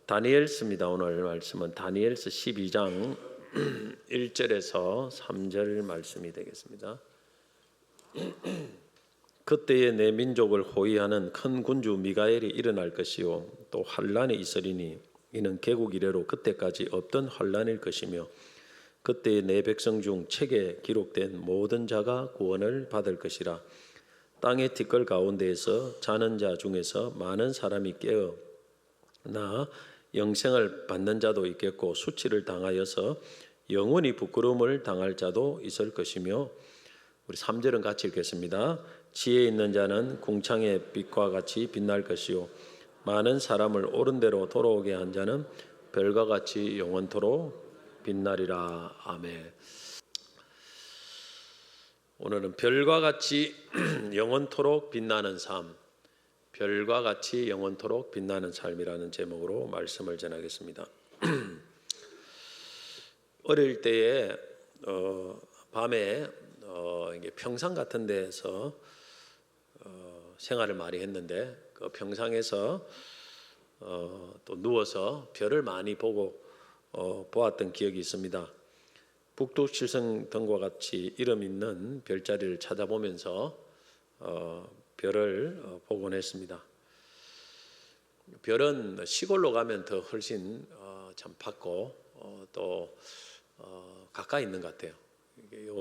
다니엘서입니다. 오늘 말씀은 다니엘서 12장 1절에서 3절 말씀이 되겠습니다. 그때에 내 민족을 호위하는 큰 군주 미가엘이 일어날 것이요 또 환란이 있으리니 이는 개국 이래로 그때까지 없던 환란일 것이며 그때에 내 백성 중 책에 기록된 모든 자가 구원을 받을 것이라. 땅의 티끌 가운데에서 자는 자 중에서 많은 사람이 깨어 나 영생을 받는 자도 있겠고 수치를 당하여서 영원히 부끄러움을 당할 자도 있을 것이며, 우리 3절은 같이 읽겠습니다. 지혜 있는 자는 궁창의 빛과 같이 빛날 것이요 많은 사람을 옳은 대로 돌아오게 한 자는 별과 같이 영원토록 빛나리라. 아멘. 오늘은 별과 같이 영원토록 빛나는 삶, 별과 같이 영원토록 빛나는 삶이라는 제목으로 말씀을 전하겠습니다. 어릴 때에 밤에 평상 같은 데서 생활을 많이 했는데 그 평상에서 또 누워서 별을 많이 보고 보았던 기억이 있습니다. 북두칠성 등과 같이 이름 있는 별자리를 찾아보면서 별을 보곤 했습니다. 별은 시골로 가면 더 훨씬 참 밝고 또 가까이 있는 것 같아요.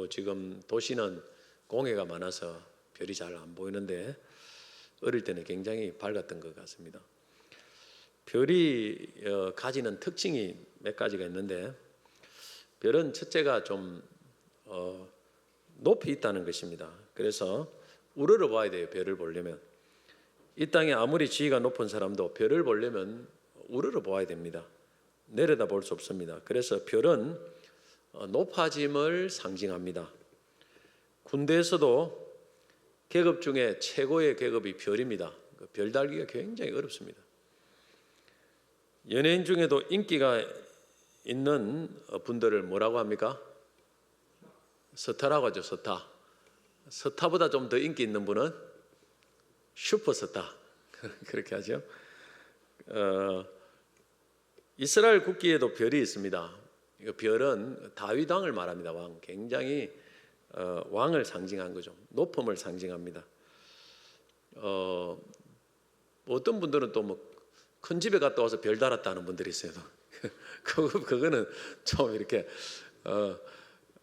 지금 도시는 공해가 많아서 별이 잘 안 보이는데 어릴 때는 굉장히 밝았던 것 같습니다. 별이 가지는 특징이 몇 가지가 있는데, 별은 첫째가 좀 높이 있다는 것입니다. 그래서 우러러 봐야 돼요. 별을 보려면 이 땅에 아무리 지위가 높은 사람도 별을 보려면 우러러 봐야 됩니다. 내려다 볼 수 없습니다. 그래서 별은 높아짐을 상징합니다. 군대에서도 계급 중에 최고의 계급이 별입니다. 별 달기가 굉장히 어렵습니다. 연예인 중에도 인기가 있는 분들을 뭐라고 합니까? 스타라고 하죠. 스타. 스타보다 좀 더 인기 있는 분은 슈퍼스타 그렇게 하죠. 이스라엘 국기에도 별이 있습니다. 별은 다윗 왕을 말합니다. 왕, 굉장히 왕을 상징한 거죠. 높음을 상징합니다. 어떤 분들은 또 뭐 큰 집에 갔다 와서 별 달았다는 분들이 있어요. 그거는 좀 이렇게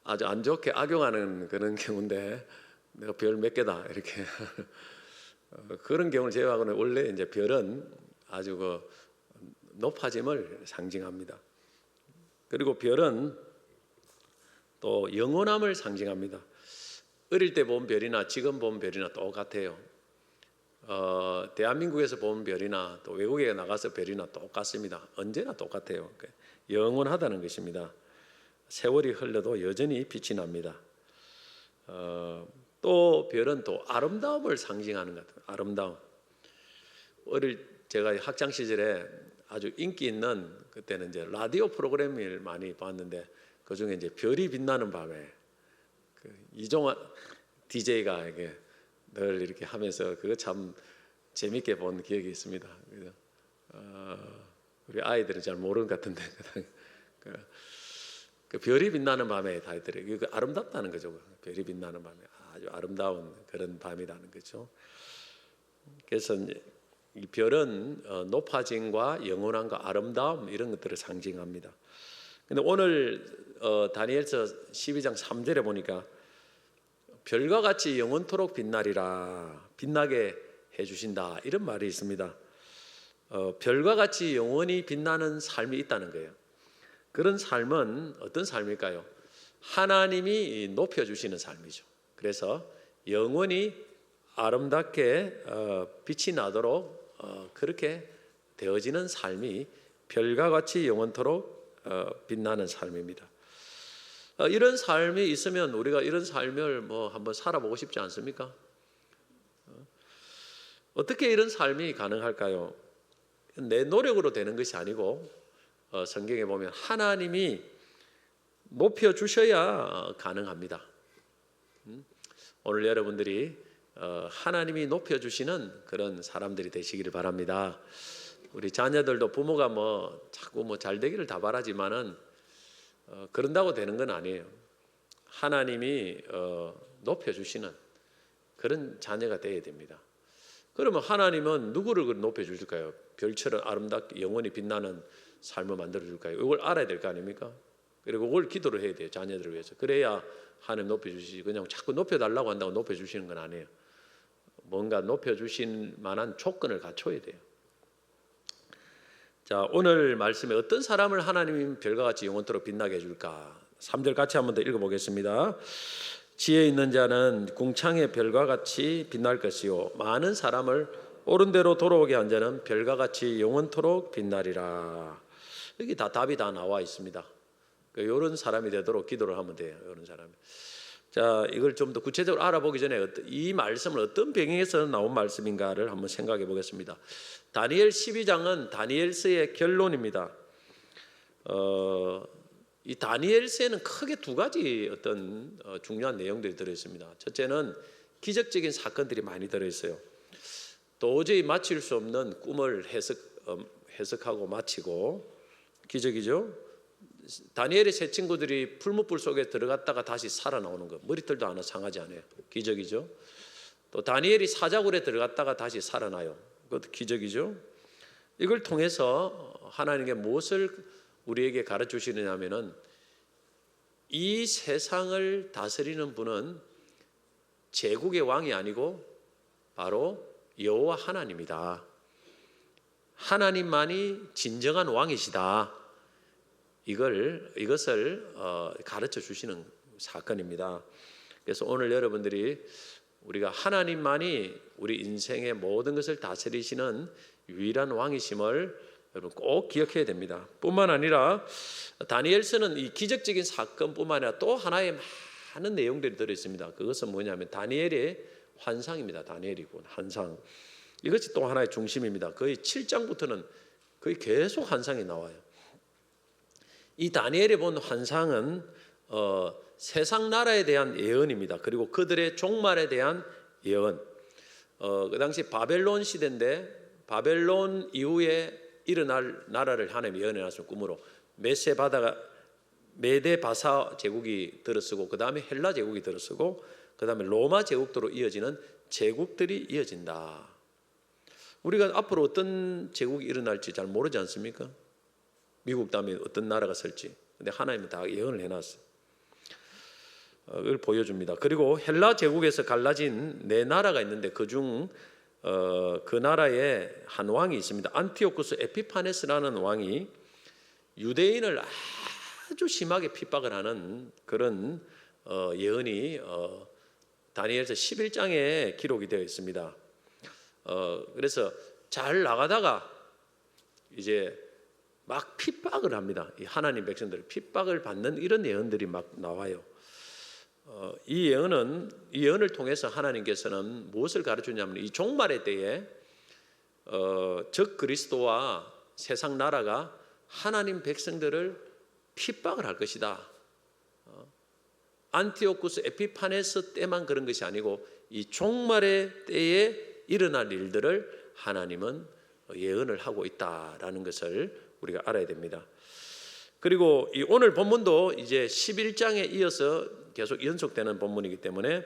아주 안 좋게 악용하는 그런 경우인데, 내가 별 몇 개다 이렇게 그런 경우를 제외하고는 원래 이제 별은 아주 그 높아짐을 상징합니다. 그리고 별은 또 영원함을 상징합니다. 어릴 때 본 별이나 지금 본 별이나 똑같아요. 대한민국에서 본 별이나 또 외국에 나가서 별이나 똑같습니다. 언제나 똑같아요. 영원하다는 것입니다. 세월이 흘러도 여전히 빛이 납니다. 또 별은 또 아름다움을 상징하는 것 같아요. 아름다움. 제가 학창 시절에 아주 인기 있는, 그때는 이제 라디오 프로그램을 많이 봤는데 그 중에 이제 별이 빛나는 밤에 이종환 DJ가 이게 늘 이렇게 하면서 그거 참 재밌게 본 기억이 있습니다. 우리 아이들은 잘 모르는 것 같은데 그 별이 빛나는 밤에 다 있더래요. 그 아름답다는 거죠. 별이 빛나는 밤에 아주 아름다운 그런 밤이라는 거죠. 그래서 이 별은 높아짐과 영원함과 아름다움 이런 것들을 상징합니다. 근데 오늘 다니엘서 12장 3절에 보니까 별과 같이 영원토록 빛나리라, 빛나게 해주신다, 이런 말이 있습니다. 별과 같이 영원히 빛나는 삶이 있다는 거예요. 그런 삶은 어떤 삶일까요? 하나님이 높여주시는 삶이죠. 그래서 영원히 아름답게 빛이 나도록 그렇게 되어지는 삶이 별과 같이 영원토록 빛나는 삶입니다. 이런 삶이 있으면 우리가 이런 삶을 한번 살아보고 싶지 않습니까? 어떻게 이런 삶이 가능할까요? 내 노력으로 되는 것이 아니고 성경에 보면 하나님이 높여주셔야 가능합니다. 오늘 여러분들이 하나님이 높여주시는 그런 사람들이 되시기를 바랍니다. 우리 자녀들도 부모가 자꾸 잘 되기를 다 바라지만은 그런다고 되는 건 아니에요. 하나님이 높여주시는 그런 자녀가 되어야 됩니다. 그러면 하나님은 누구를 높여주실까요? 별처럼 아름답게 영원히 빛나는 삶을 만들어줄까요? 이걸 알아야 될 거 아닙니까? 그리고 그걸 기도를 해야 돼요. 자녀들을 위해서. 그래야 하나님 높여주시지, 그냥 자꾸 높여달라고 한다고 높여주시는 건 아니에요. 뭔가 높여주실 만한 조건을 갖춰야 돼요. 자, 오늘 말씀에 어떤 사람을 하나님이 별과 같이 영원토록 빛나게 해줄까? 3절 같이 한번 더 읽어보겠습니다. 지혜 있는 자는 궁창의 별과 같이 빛날 것이요 많은 사람을 옳은 대로 돌아오게 한 자는 별과 같이 영원토록 빛나리라. 여기 다 답이 다 나와 있습니다. 이런 사람이 되도록 기도를 하면 돼요. 이런 사람이. 자, 이걸 좀 더 구체적으로 알아보기 전에 이 말씀은 어떤 배경에서 나온 말씀인가를 한번 생각해 보겠습니다. 다니엘 12장은 다니엘서의 결론입니다. 이 다니엘서에는 크게 두 가지 어떤 중요한 내용들이 들어있습니다. 첫째는 기적적인 사건들이 많이 들어있어요. 도저히 맞힐 수 없는 꿈을 해석하고 마치고 기적이죠. 다니엘의 세 친구들이 풀무불 속에 들어갔다가 다시 살아나오는 것, 머리털도 하나 상하지 않아요. 기적이죠. 또 다니엘이 사자굴에 들어갔다가 다시 살아나요. 그것도 기적이죠. 이걸 통해서 하나님께 무엇을 우리에게 가르쳐 주시느냐면은 이 세상을 다스리는 분은 제국의 왕이 아니고 바로 여호와 하나님이다. 하나님만이 진정한 왕이시다. 이것을 가르쳐 주시는 사건입니다. 그래서 오늘 여러분들이 우리가 하나님만이 우리 인생의 모든 것을 다스리시는 유일한 왕이심을 여러분 꼭 기억해야 됩니다. 뿐만 아니라 다니엘서는 이 기적적인 사건뿐만 아니라 또 하나의 많은 내용들이 들어있습니다. 그것은 뭐냐면 다니엘의 환상입니다. 다니엘이 본 환상. 이것이 또 하나의 중심입니다. 거의 7장부터는 거의 계속 환상이 나와요. 이 다니엘이 본 환상은 세상 나라에 대한 예언입니다. 그리고 그들의 종말에 대한 예언. 그 당시 바벨론 시대인데 바벨론 이후에 일어날 나라를 하나님이 예언해 놨어요. 꿈으로 메데바사 제국이 들어서고 그 다음에 헬라 제국이 들어서고 그 다음에 로마 제국도로 이어지는 제국들이 이어진다. 우리가 앞으로 어떤 제국이 일어날지 잘 모르지 않습니까? 미국 다음에 어떤 나라가 설지. 근데 하나님은 다 예언을 해놨어요. 그걸 보여줍니다. 그리고 헬라 제국에서 갈라진 네 나라가 있는데 그중 그 나라에 한 왕이 있습니다. 안티오쿠스 에피파네스라는 왕이 유대인을 아주 심하게 핍박을 하는 그런 예언이 다니엘서 11장에 기록이 되어 있습니다. 그래서 잘 나가다가 이제 막 핍박을 합니다. 이 하나님 백성들 핍박을 받는 이런 예언들이 막 나와요. 이 예언을 통해서 하나님께서는 무엇을 가르치냐면 이 종말의 때에 적 그리스도와 세상 나라가 하나님 백성들을 핍박을 할 것이다. 안티오쿠스 에피파네스 때만 그런 것이 아니고 이 종말의 때에 일어날 일들을 하나님은 예언을 하고 있다라는 것을 우리가 알아야 됩니다. 그리고 이 오늘 본문도 이제 11장에 이어서 계속 연속되는 본문이기 때문에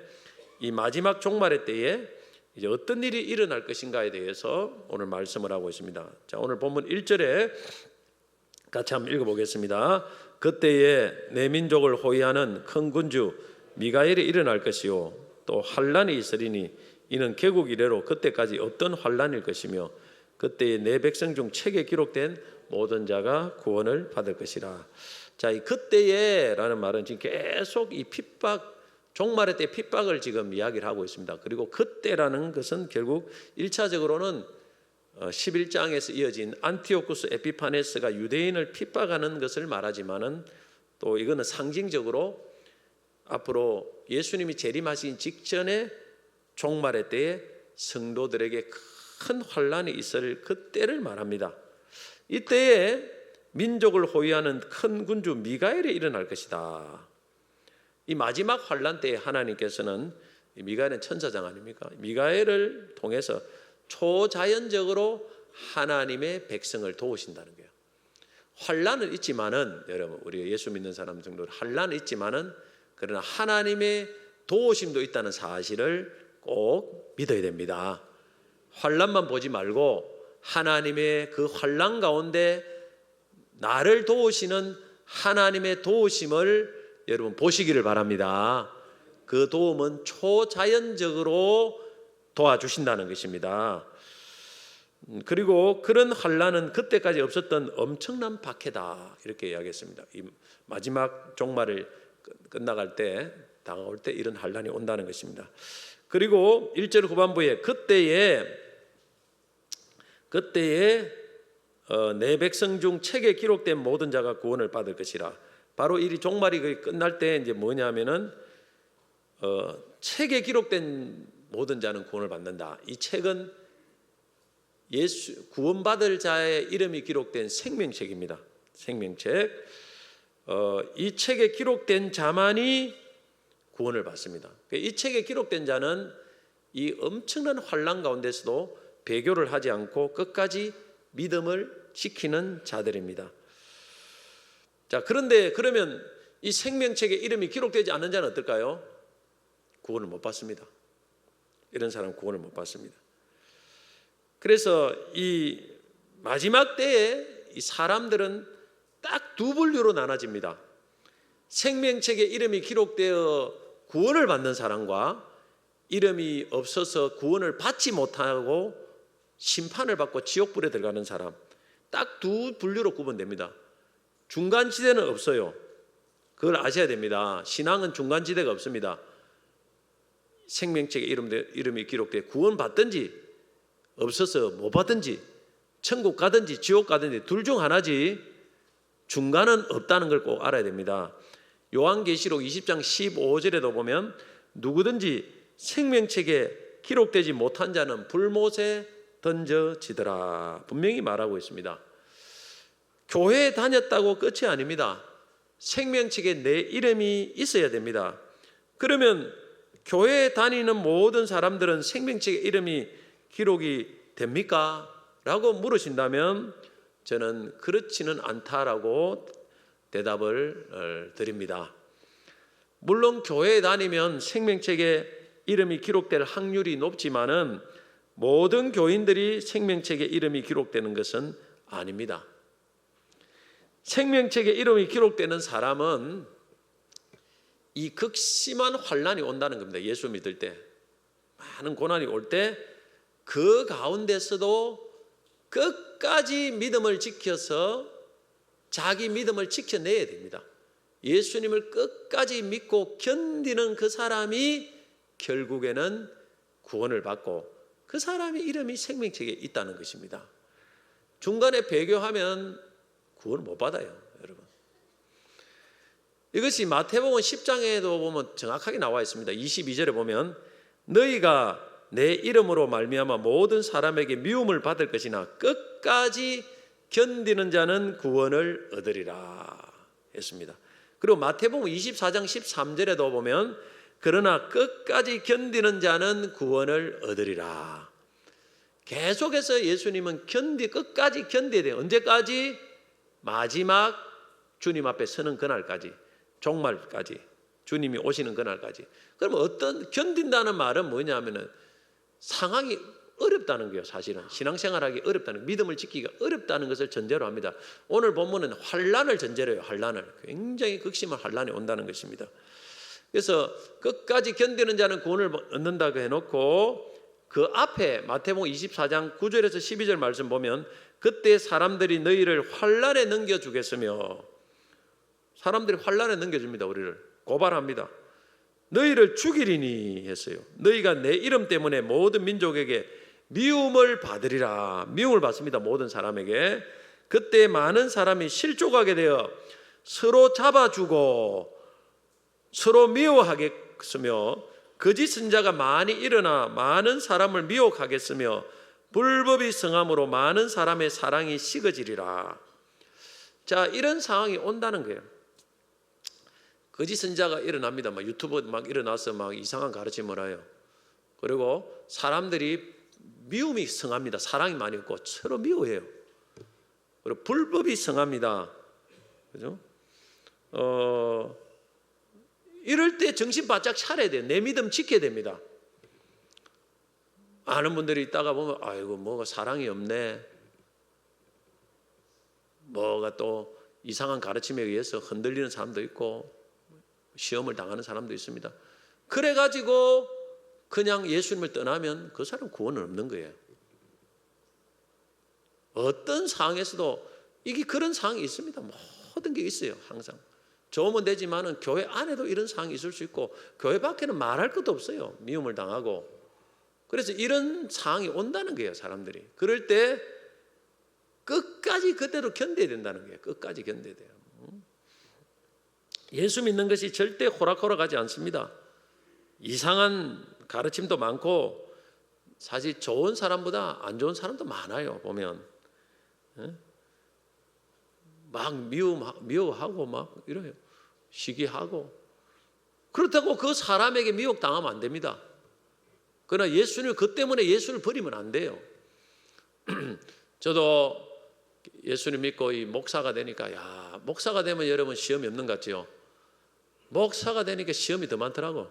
이 마지막 종말의 때에 이제 어떤 일이 일어날 것인가에 대해서 오늘 말씀을 하고 있습니다. 자, 오늘 본문 1절에 같이 한번 읽어보겠습니다. 그때에 내 민족을 호위하는 큰 군주 미가엘이 일어날 것이요 또 환란이 있으리니 이는 개국 이래로 그때까지 없던 환란일 것이며 그때에 내 백성 중 책에 기록된 모든 자가 구원을 받을 것이라. 자, 이 그때에라는 말은 지금 계속 이 핍박, 종말의 때 핍박을 지금 이야기를 하고 있습니다. 그리고 그때라는 것은 결국 1차적으로는 11장에서 이어진 안티오쿠스 에피파네스가 유대인을 핍박하는 것을 말하지만은 또 이거는 상징적으로 앞으로 예수님이 재림하신 직전에 종말의 때에 성도들에게 큰 환란이 있을 그때를 말합니다. 이때에 민족을 호위하는 큰 군주 미가엘이 일어날 것이다. 이 마지막 환란 때에 하나님께서는 미가엘은 천사장 아닙니까? 미가엘을 통해서 초자연적으로 하나님의 백성을 도우신다는 거예요. 환난은 있지만은, 여러분, 우리 예수 믿는 사람 정도 환난은 있지만은, 그러나 하나님의 도우심도 있다는 사실을 꼭 믿어야 됩니다. 환난만 보지 말고 하나님의 그 환난 가운데 나를 도우시는 하나님의 도우심을 여러분 보시기를 바랍니다. 그 도움은 초자연적으로 도와주신다는 것입니다. 그리고 그런 환난은 그때까지 없었던 엄청난 박해다, 이렇게 이야기했습니다. 이 마지막 종말을 끝나갈 때, 다가올 때 이런 환난이 온다는 것입니다. 그리고 1절 후반부에 그때에 내 백성 중 책에 기록된 모든 자가 구원을 받을 것이라. 바로 이 종말이 끝날 때 이제 뭐냐면은 책에 기록된 모든 자는 구원을 받는다. 이 책은 예수 구원받을 자의 이름이 기록된 생명책입니다. 생명책. 이 책에 기록된 자만이 구원을 받습니다. 이 책에 기록된 자는 이 엄청난 환난 가운데서도 배교를 하지 않고 끝까지 믿음을 지키는 자들입니다. 자, 그런데 그러면 이 생명책에 이름이 기록되지 않는 자는 어떨까요? 구원을 못 받습니다. 이런 사람은 구원을 못 받습니다. 그래서 이 마지막 때에 이 사람들은 딱 두 분류로 나눠집니다. 생명책에 이름이 기록되어 구원을 받는 사람과 이름이 없어서 구원을 받지 못하고 심판을 받고 지옥불에 들어가는 사람, 딱 두 분류로 구분됩니다. 중간지대는 없어요. 그걸 아셔야 됩니다. 신앙은 중간지대가 없습니다. 생명책에 이름이 기록되어 구원 받든지 없어서 못 받든지 천국 가든지 지옥 가든지 둘 중 하나지 중간은 없다는 걸 꼭 알아야 됩니다. 요한계시록 20장 15절에도 보면 누구든지 생명책에 기록되지 못한 자는 불못에 던져지더라, 분명히 말하고 있습니다. 교회에 다녔다고 끝이 아닙니다. 생명책에 내 이름이 있어야 됩니다. 그러면 교회에 다니는 모든 사람들은 생명책에 이름이 기록이 됩니까? 라고 물으신다면 저는 그렇지는 않다라고 대답을 드립니다. 물론 교회에 다니면 생명책에 이름이 기록될 확률이 높지만은 모든 교인들이 생명책에 이름이 기록되는 것은 아닙니다. 생명책에 이름이 기록되는 사람은 이 극심한 환난이 온다는 겁니다. 예수 믿을 때 많은 고난이 올 때 그 가운데서도 끝까지 믿음을 지켜서 자기 믿음을 지켜내야 됩니다. 예수님을 끝까지 믿고 견디는 그 사람이 결국에는 구원을 받고 그 사람의 이름이 생명책에 있다는 것입니다. 중간에 배교하면 구원을 못 받아요, 여러분. 이것이 마태복음 10장에도 보면 정확하게 나와 있습니다. 22절에 보면 너희가 내 이름으로 말미암아 모든 사람에게 미움을 받을 것이나 끝까지 견디는 자는 구원을 얻으리라 했습니다. 그리고 마태복음 24장 13절에도 보면 그러나 끝까지 견디는 자는 구원을 얻으리라. 계속해서 예수님은 끝까지 견뎌야 돼요. 언제까지? 마지막 주님 앞에 서는 그날까지, 종말까지, 주님이 오시는 그날까지. 그러면 어떤 견딘다는 말은 뭐냐면은 상황이 어렵다는 거예요. 사실은 신앙생활하기 어렵다는 거예요. 믿음을 지키기가 어렵다는 것을 전제로 합니다. 오늘 본문은 환난을 전제로 해요. 환난을. 굉장히 극심한 환난이 온다는 것입니다. 그래서 끝까지 견디는 자는 구원을 얻는다고 해놓고 그 앞에 마태복음 24장 9절에서 12절 말씀 보면 그때 사람들이 너희를 환난에 넘겨주겠으며, 사람들이 환난에 넘겨줍니다. 우리를 고발합니다. 너희를 죽이리니 했어요. 너희가 내 이름 때문에 모든 민족에게 미움을 받으리라. 미움을 받습니다. 모든 사람에게. 그때 많은 사람이 실족하게 되어 서로 잡아주고 서로 미워하겠으며 거짓 선자가 많이 일어나 많은 사람을 미혹하겠으며 불법이 성함으로 많은 사람의 사랑이 식어지리라. 자, 이런 상황이 온다는 거예요. 거짓 선자가 일어납니다. 유튜브 일어나서 이상한 가르침을 해요. 그리고 사람들이 미움이 성합니다. 사랑이 많이 없고 서로 미워해요. 그리고 불법이 성합니다. 그죠? 이럴 때 정신 바짝 차려야 돼요. 내 믿음 지켜야 됩니다. 아는 분들이 있다가 보면 아이고 뭐가 사랑이 없네, 뭐가 또 이상한 가르침에 의해서 흔들리는 사람도 있고 시험을 당하는 사람도 있습니다. 그래가지고 그냥 예수님을 떠나면 그 사람 구원은 없는 거예요. 어떤 상황에서도 이게 그런 상황이 있습니다. 모든 게 있어요. 항상 좋으면 되지만은 교회 안에도 이런 상황이 있을 수 있고 교회 밖에는 말할 것도 없어요. 미움을 당하고. 그래서 이런 상황이 온다는 거예요. 사람들이. 그럴 때 끝까지 그대로 견뎌야 된다는 거예요. 끝까지 견뎌야 돼요. 예수 믿는 것이 절대 호락호락하지 않습니다. 이상한 가르침도 많고 사실 좋은 사람보다 안 좋은 사람도 많아요. 보면 막 미워하고 막 이래요. 시기하고. 그렇다고 그 사람에게 미혹당하면 안 됩니다. 그러나 예수님, 그 때문에 예수를 버리면 안 돼요. 저도 예수님 믿고 이 목사가 되니까, 야, 목사가 되면 여러분 시험이 없는 것 같죠? 목사가 되니까 시험이 더 많더라고.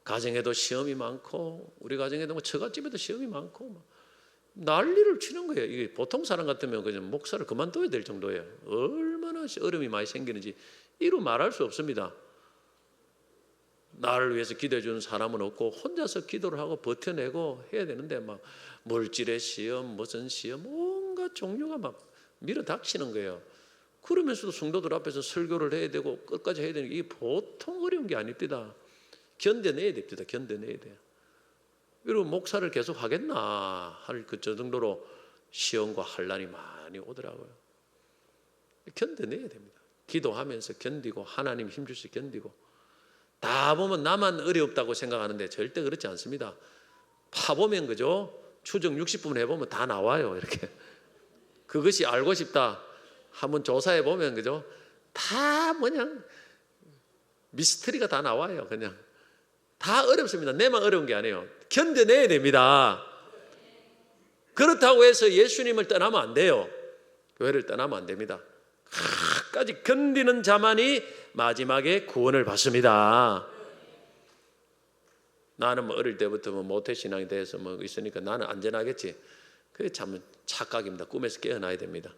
가정에도 시험이 많고, 우리 가정에도 뭐 처갓집에도 시험이 많고, 막 난리를 치는 거예요. 이게 보통 사람 같으면 그냥 목사를 그만둬야 될 정도예요. 얼마나 어려움이 많이 생기는지 이루 말할 수 없습니다. 나를 위해서 기도해 주는 사람은 없고 혼자서 기도를 하고 버텨내고 해야 되는데 막 물질의 시험, 무슨 시험, 온갖 종류가 막 밀어닥치는 거예요. 그러면서도 성도들 앞에서 설교를 해야 되고 끝까지 해야 되는 게 이게 보통 어려운 게 아닙니다. 견뎌내야 됩니다. 견뎌내야 돼요. 그리고 목사를 계속 하겠나 할 그 정도로 시험과 환난이 많이 오더라고요. 견뎌내야 됩니다. 기도하면서 견디고 하나님 힘주시 견디고. 다 보면 나만 어렵다고 생각하는데 절대 그렇지 않습니다. 파보면 그죠? 추정 60분 해보면 다 나와요. 이렇게. 그것이 알고 싶다 한번 조사해 보면 그죠? 다 그냥 미스터리가 다 나와요. 그냥 다 어렵습니다. 내만 어려운 게 아니에요. 견뎌내야 됩니다. 그렇다고 해서 예수님을 떠나면 안 돼요. 교회를 떠나면 안 됩니다. 끝까지 견디는 자만이 마지막에 구원을 받습니다. 나는 뭐 어릴 때부터 뭐 모태신앙에 대해서 뭐 있으니까 나는 안전하겠지. 그게 참 착각입니다. 꿈에서 깨어나야 됩니다.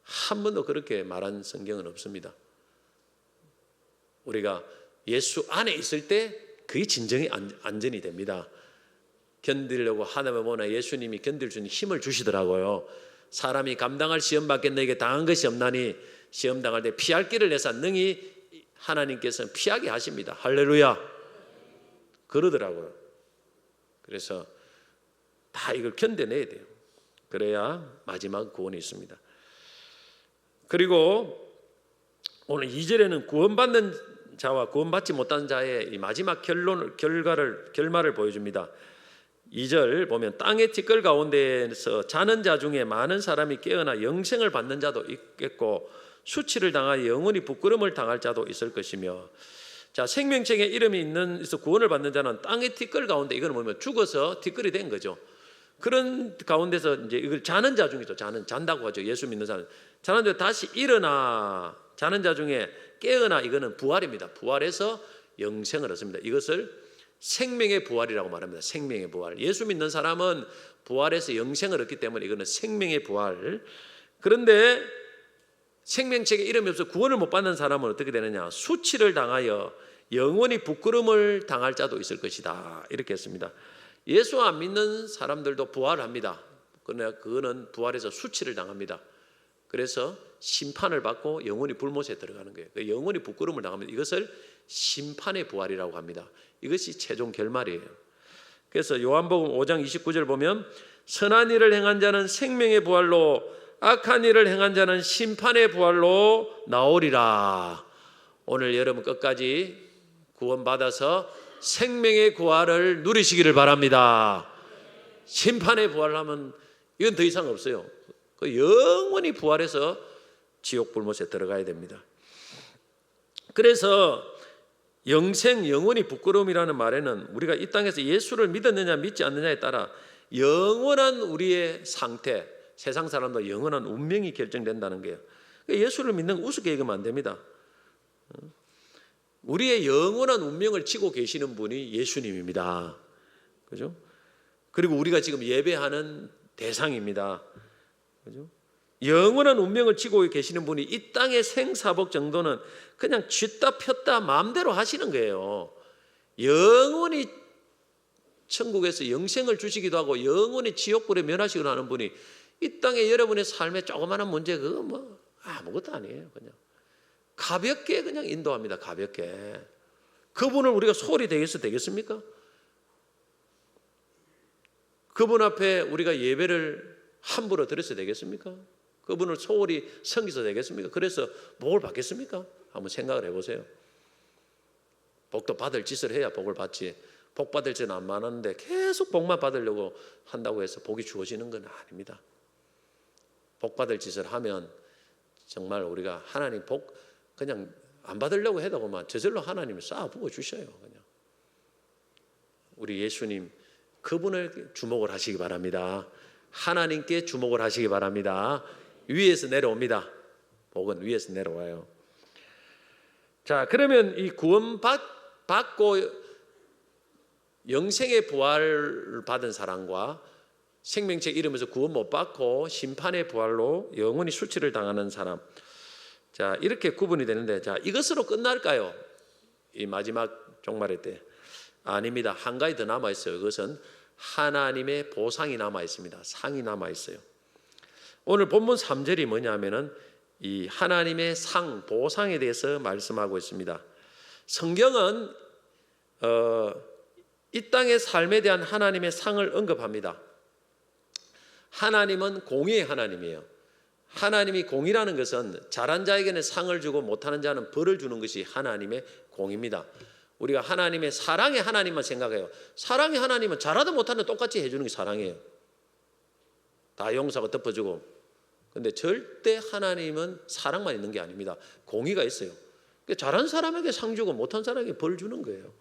한 번도 그렇게 말한 성경은 없습니다. 우리가 예수 안에 있을 때 그게 진정의 안전이 됩니다. 견디려고 하다 보면 예수님이 견딜 수 있는 힘을 주시더라고요. 사람이 감당할 시험 밖에 너에게 당한 것이 없나니 시험 당할 때 피할 길을 내사 능히 하나님께서는 피하게 하십니다. 할렐루야. 그러더라고요. 그래서 다 이걸 견뎌내야 돼요. 그래야 마지막 구원이 있습니다. 그리고 오늘 2절에는 구원받는 자와 구원받지 못한 자의 이 마지막 결말을 보여줍니다. 2절 보면 땅의 티끌 가운데에서 자는 자 중에 많은 사람이 깨어나 영생을 받는 자도 있겠고 수치를 당하여 영원히 부끄러움을 당할 자도 있을 것이며. 자, 생명책에 이름이 있는 구원을 받는 자는 땅의 티끌 가운데, 이거는 뭐냐면 죽어서 티끌이 된 거죠. 그런 가운데서 이제 이걸 자는 자 중이죠. 잔다고 하죠. 예수 믿는 사람. 자는데 다시 일어나, 자는 자 중에 깨어나, 이거는 부활입니다. 부활해서 영생을 얻습니다. 이것을 생명의 부활이라고 말합니다. 생명의 부활. 예수 믿는 사람은 부활해서 영생을 얻기 때문에 이거는 생명의 부활. 그런데 생명책에 이름이 없어 구원을 못 받는 사람은 어떻게 되느냐? 수치를 당하여 영원히 부끄러움을 당할 자도 있을 것이다. 이렇게 했습니다. 예수 안 믿는 사람들도 부활합니다. 그러나 그거는 부활해서 수치를 당합니다. 그래서 심판을 받고 영원히 불못에 들어가는 거예요. 영원히 부끄러움을 당합니다. 이것을 심판의 부활이라고 합니다. 이것이 최종 결말이에요. 그래서 요한복음 5장 29절 보면 선한 일을 행한 자는 생명의 부활로, 악한 일을 행한 자는 심판의 부활로 나오리라. 오늘 여러분 끝까지 구원받아서 생명의 부활을 누리시기를 바랍니다. 심판의 부활을 하면 이건 더 이상 없어요. 영원히 부활해서 지옥 불못에 들어가야 됩니다. 그래서 영생, 영원히 부끄러움이라는 말에는 우리가 이 땅에서 예수를 믿었느냐 믿지 않느냐에 따라 영원한 우리의 상태, 세상 사람도 영원한 운명이 결정된다는 거예요. 예수를 믿는 거 우습게 얘기하면 안 됩니다. 우리의 영원한 운명을 지고 계시는 분이 예수님입니다. 그죠? 그리고 우리가 지금 예배하는 대상입니다. 그죠? 영원한 운명을 지고 계시는 분이 이 땅의 생사복 정도는 그냥 쥐다 폈다 마음대로 하시는 거예요. 영원히 천국에서 영생을 주시기도 하고 영원히 지옥불에 면하시기도 하는 분이 이 땅에 여러분의 삶의 조그마한 문제 그거 뭐 아무것도 아니에요. 그냥 가볍게 그냥 인도합니다. 가볍게. 그분을 우리가 소홀히 되겠습니까? 그분 앞에 우리가 예배를 함부로 드려서 되겠습니까? 그분을 소홀히 섬기서 되겠습니까? 그래서 복을 받겠습니까? 한번 생각을 해보세요. 복도 받을 짓을 해야 복을 받지. 복 받을 짓은 안 많았는데 계속 복만 받으려고 한다고 해서 복이 주어지는 건 아닙니다. 복 받을 짓을 하면 정말 우리가 하나님 복 그냥 안 받으려고 해도만 저절로 하나님이 쌓아 부어 주셔요. 그냥 우리 예수님 그분을 주목을 하시기 바랍니다. 하나님께 주목을 하시기 바랍니다. 위에서 내려옵니다. 복은 위에서 내려와요. 자, 그러면 이 구원 받고 영생의 부활을 받은 사람과 생명체 이름에서 구원 못 받고 심판의 부활로 영원히 수치를 당하는 사람, 자 이렇게 구분이 되는데, 자 이것으로 끝날까요? 이 마지막 종말의 때 아닙니다. 한 가지 더 남아 있어요. 그것은 하나님의 보상이 남아 있습니다. 상이 남아 있어요. 오늘 본문 3절이 뭐냐면은 이 하나님의 상, 보상에 대해서 말씀하고 있습니다. 성경은 이 땅의 삶에 대한 하나님의 상을 언급합니다. 하나님은 공의의 하나님이에요. 하나님이 공의라는 것은 잘한 자에게는 상을 주고 못하는 자는 벌을 주는 것이 하나님의 공의입니다. 우리가 하나님의 사랑의 하나님만 생각해요. 사랑의 하나님은 잘하든 못하든 똑같이 해주는 게 사랑이에요. 다 용서하고 덮어주고. 근데 절대 하나님은 사랑만 있는 게 아닙니다. 공의가 있어요. 잘한 사람에게 상 주고 못한 사람에게 벌 주는 거예요.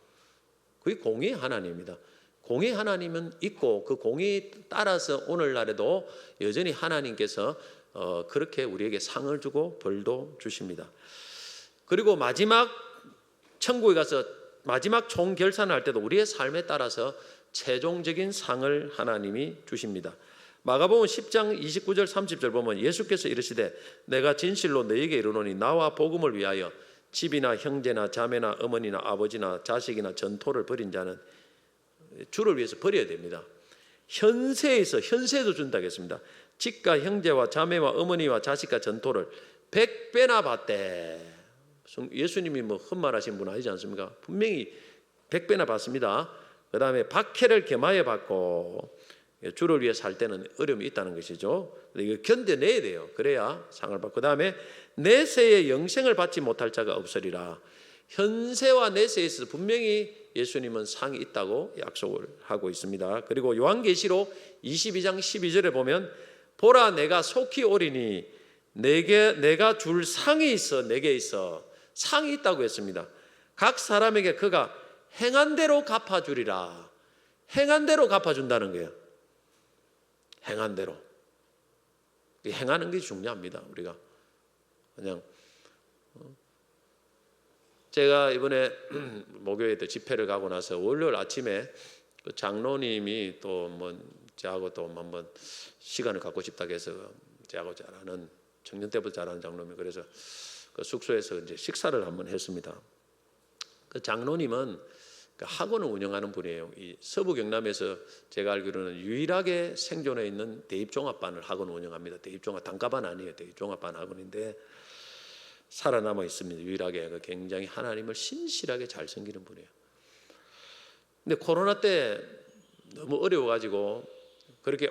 그게 공의의 하나님입니다. 공의의 하나님은 있고 그 공의에 따라서 오늘날에도 여전히 하나님께서 그렇게 우리에게 상을 주고 벌도 주십니다. 그리고 마지막 천국에 가서 마지막 총결산을 할 때도 우리의 삶에 따라서 최종적인 상을 하나님이 주십니다. 마가복음 10장 29절 30절 보면 예수께서 이르시되 내가 진실로 너희에게 이르노니 나와 복음을 위하여 집이나 형제나 자매나 어머니나 아버지나 자식이나 전토를 벌인 자는 주를 위해서 버려야 됩니다. 현세에도 준다고 했습니다. 집과 형제와 자매와 어머니와 자식과 전토를 100배나 받되, 예수님이 뭐 헛말하신 분 아니지 않습니까? 분명히 100배나 받습니다. 그 다음에 박해를 겸하여 받고, 주를 위해 살 때는 어려움이 있다는 것이죠. 이거 견뎌내야 돼요. 그래야 상을 받고. 그 다음에 내세의 영생을 받지 못할 자가 없으리라. 현세와 내세에서 분명히 예수님은 상이 있다고 약속을 하고 있습니다. 그리고 요한계시록 22장 12절에 보면 보라 내가 속히 오리니 내가 줄 상이 있어. 내게 있어. 상이 있다고 했습니다. 각 사람에게 그가 행한 대로 갚아주리라. 행한 대로 갚아준다는 거예요. 행한 대로. 행하는 게 중요합니다. 우리가 그냥 제가 이번에 목요일에 집회를 가고 나서 월요일 아침에 그 장로님이 또 뭐 저하고 또 한번 시간을 갖고 싶다고 해서 저하고 잘 아는 청년 때부터 잘 아는 장로님이 그래서 그 숙소에서 이제 식사를 한번 했습니다. 그 장로님은 그 학원을 운영하는 분이에요. 이 서부 경남에서 제가 알기로는 유일하게 생존해 있는 대입종합반을 학원 운영합니다. 대입종합 단과반 아니에요. 대입종합반 학원인데 살아남아 있습니다. 유일하게 굉장히 하나님을 신실하게 잘 섬기는 분이에요. 근데 코로나 때 너무 어려워가지고 그렇게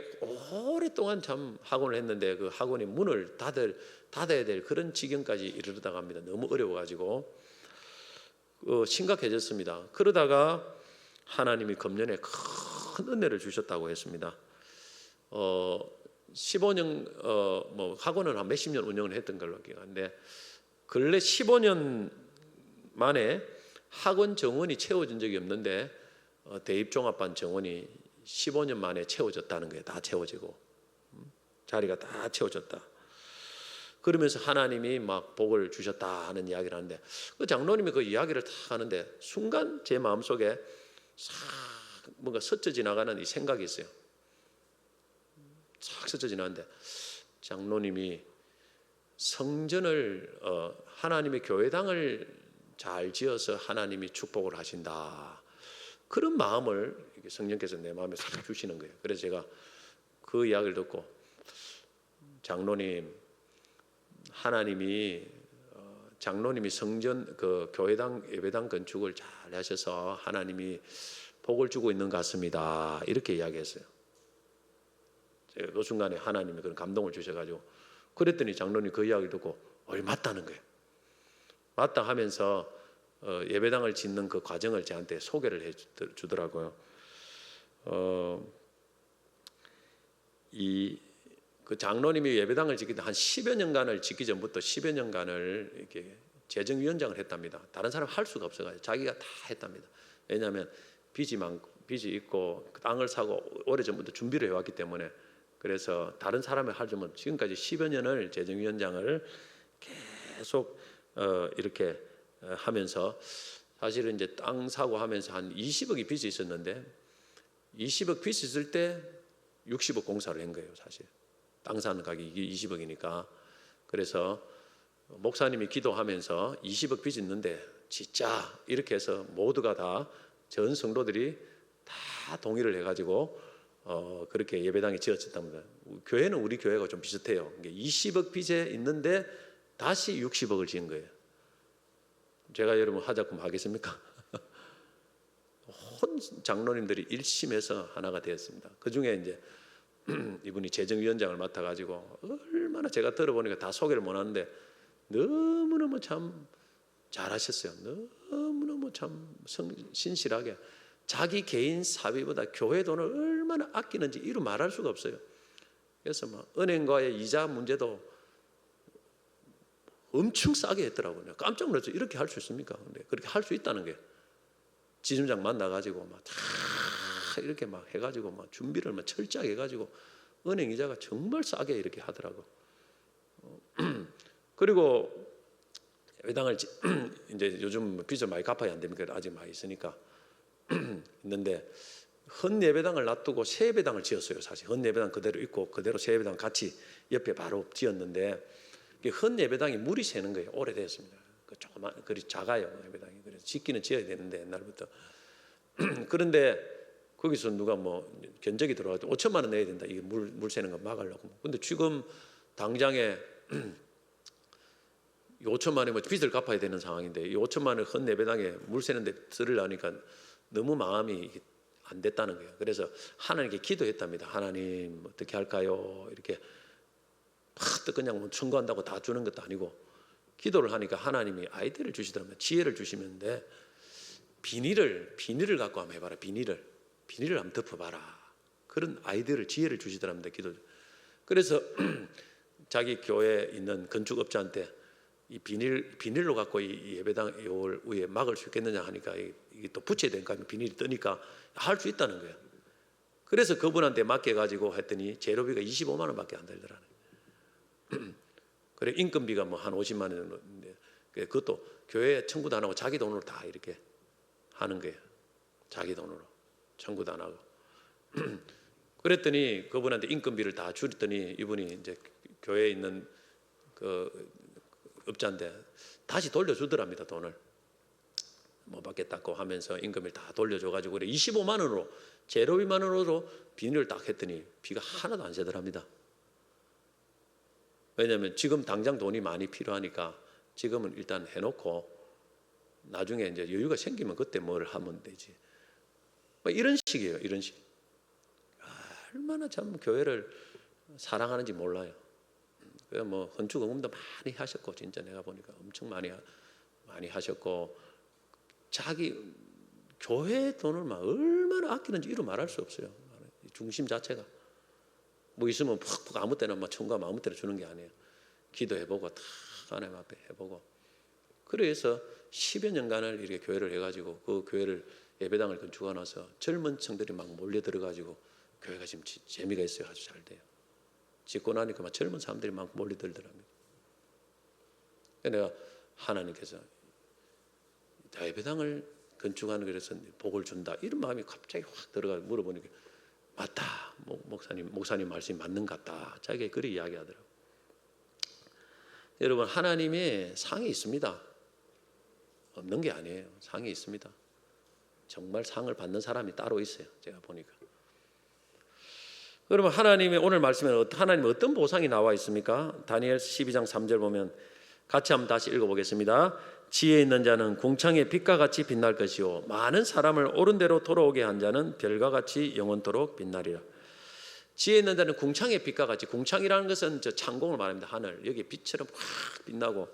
오랫동안 참 학원을 했는데 그 학원이 문을 닫아야 될 그런 지경까지 이르르다가 합니다. 너무 어려워가지고 심각해졌습니다. 그러다가 하나님이 금년에 큰 은혜를 주셨다고 했습니다. 15년 뭐 학원은 한 몇십 년 운영을 했던 걸로 기억하는데 근래 15년 만에 학원 정원이 채워진 적이 없는데 대입종합반 정원이 15년 만에 채워졌다는 거예요. 다 채워지고 자리가 다 채워졌다. 그러면서 하나님이 막 복을 주셨다 하는 이야기를 하는데, 그 장로님이 그 이야기를 다 하는데 순간 제 마음속에 싹 뭔가 스쳐 지나가는 이 생각이 있어요. 싹 스쳐 지나는데, 장로님이 성전을 하나님의 교회당을 잘 지어서 하나님이 축복을 하신다, 그런 마음을 성령께서 내 마음에 싹 주시는 거예요. 그래서 제가 그 이야기를 듣고, 장로님, 하나님이 장로님이 성전 그 교회당 예배당 건축을 잘 하셔서 하나님이 복을 주고 있는 것 같습니다, 이렇게 이야기했어요. 제가 그 순간에 하나님이 그런 감동을 주셔가지고, 그랬더니 장로님 그 이야기를 듣고 맞다는 거예요. 맞다 하면서 예배당을 짓는 그 과정을 저한테 소개를 해 주더라고요. 그 장로님이 예배당을 짓기 한 10여 년간을 짓기 전부터 10여 년간을 이렇게 재정위원장을 했답니다. 다른 사람 할 수가 없어가지고 자기가 다 했답니다. 왜냐하면 빚이 있고 땅을 사고 오래전부터 준비를 해왔기 때문에. 그래서 다른 사람이 하려면 지금까지 10여 년을 재정위원장을 계속 이렇게 하면서, 사실은 이제 땅 사고 하면서 한 20억이 빚이 있었는데 20억 빚이 있을 때 60억 공사를 한 거예요. 사실 땅 사는 가격이 20억이니까. 그래서 목사님이 기도하면서 20억 빚이 있는데 진짜 이렇게 해서 모두가 다 전 성도들이 다 동의를 해가지고 그렇게 예배당이 지어졌답니다. 교회는 우리 교회가 좀 비슷해요. 20억 빚에 있는데 다시 60억을 지은 거예요. 제가 여러분 하자금 하겠습니까? 온 장로님들이 일심해서 하나가 되었습니다. 그 중에 이제 이분이 재정위원장을 맡아가지고, 얼마나 제가 들어보니까 다 소개를 못하는데 너무너무 참 잘하셨어요. 너무너무 참 신실하게 자기 개인 사비보다 교회 돈을 얼마나 아끼는지 이루 말할 수가 없어요. 그래서 막 은행과의 이자 문제도 엄청 싸게 했더라고요. 깜짝 놀랐어요. 이렇게 할 수 있습니까? 근데 그렇게 할 수 있다는 게, 지점장 만나가지고 막 다 이렇게 막 해가지고 막 준비를 막 철저하게 해가지고 은행 이자가 정말 싸게 이렇게 하더라고. 그리고 예배당을 이제 요즘 빚을 많이 갚아야 안 됩니까? 아직 많이 있으니까 있는데, 헌 예배당을 놔두고 새 예배당을 지었어요. 사실 헌 예배당 그대로 있고 그대로 새 예배당 같이 옆에 바로 지었는데, 헌 예배당이 물이 새는 거예요. 오래됐습니다. 조그만 그리 작아요, 예배당이. 그래서 짓기는 지어야 되는데 옛날부터. 그런데 거기서 누가 뭐 견적이 들어와도 5천만 원 내야 된다, 이게 물 새는 거 막으려고. 근데 지금 당장에 이 5천만 원이 뭐 빚을 갚아야 되는 상황인데, 이 5천만 원을 헌 예배당에 물 새는데 쓰려니까 너무 마음이 안 됐다는 거예요. 그래서 하나님께 기도했답니다. 하나님 어떻게 할까요? 이렇게 팍 그냥 뭐 청구한다고 다 주는 것도 아니고, 기도를 하니까 하나님이 아이디어를 주시더라고요. 지혜를 주시는데, 비닐을 갖고 한번 해봐라. 비닐을 한번 덮어봐라. 그런 아이디어를, 지혜를 주시더랍니다. 기도. 그래서 자기 교회에 있는 건축업자한테 이 비닐로 갖고 이 예배당 요 위에 막을 수 있겠느냐 하니까, 이게 또 붙여야 되니까 비닐이 뜨니까 할 수 있다는 거예요. 그래서 그분한테 맡겨가지고 했더니 재료비가 25만 원밖에 안 들더라고요. 그래 인건비가 뭐 한 50만 원인데, 그것도 교회에 청구도 안 하고 자기 돈으로 다 이렇게 하는 거예요. 자기 돈으로 청구도 안 하고. 그랬더니 그분한테 인건비를 다 줄였더니 이분이 이제 교회에 있는 그 업자인데 다시 돌려주더랍니다. 돈을 못 받겠다고 하면서 임금을 다 돌려줘가지고, 그래 25만 원으로 재료비만 원으로 비닐을 딱 했더니 비가 하나도 안 새더랍니다. 왜냐하면 지금 당장 돈이 많이 필요하니까 지금은 일단 해놓고 나중에 이제 여유가 생기면 그때 뭘 하면 되지. 뭐 이런 식이에요. 이런 식. 얼마나 참 교회를 사랑하는지 몰라요. 그래서 뭐 건축 응원도 많이 하셨고, 진짜 내가 보니까 엄청 많이 하셨고, 자기 교회 돈을 막 얼마나 아끼는지 이루 말할 수 없어요. 중심 자체가 뭐 있으면 푹푹 아무 때나 막 청구하면 아무 때나 주는 게 아니에요. 기도해보고 다 하나님 앞에 해보고, 그래서 10여 년간을 이렇게 교회를 해가지고 그 교회를 예배당을 건축하고 나서 젊은 층들이 막 몰려 들어가지고 교회가 지금 재미가 있어요. 아주 잘 돼요. 짓고 나니까 막 젊은 사람들이 막 몰려 들더랍니다. 내가 하나님께서 예배당을 건축하는 그래서 복을 준다 이런 마음이 갑자기 확 들어가 물어보니까 맞다. 목사님 말씀이 맞는 것 같다. 자기가 그렇게 이야기하더라고요. 여러분 하나님의 상이 있습니다. 없는 게 아니에요. 상이 있습니다. 정말 상을 받는 사람이 따로 있어요. 제가 보니까. 그러면 하나님의 오늘 말씀에 하나님 어떤 보상이 나와 있습니까? 다니엘 12장 3절 보면 같이 한번 다시 읽어보겠습니다. 지혜 있는 자는 궁창의 빛과 같이 빛날 것이요 많은 사람을 옳은 대로 돌아오게 한 자는 별과 같이 영원토록 빛나리라. 지혜 있는 자는 궁창의 빛과 같이, 궁창이라는 것은 저 창공을 말합니다. 하늘 여기 빛처럼 확 빛나고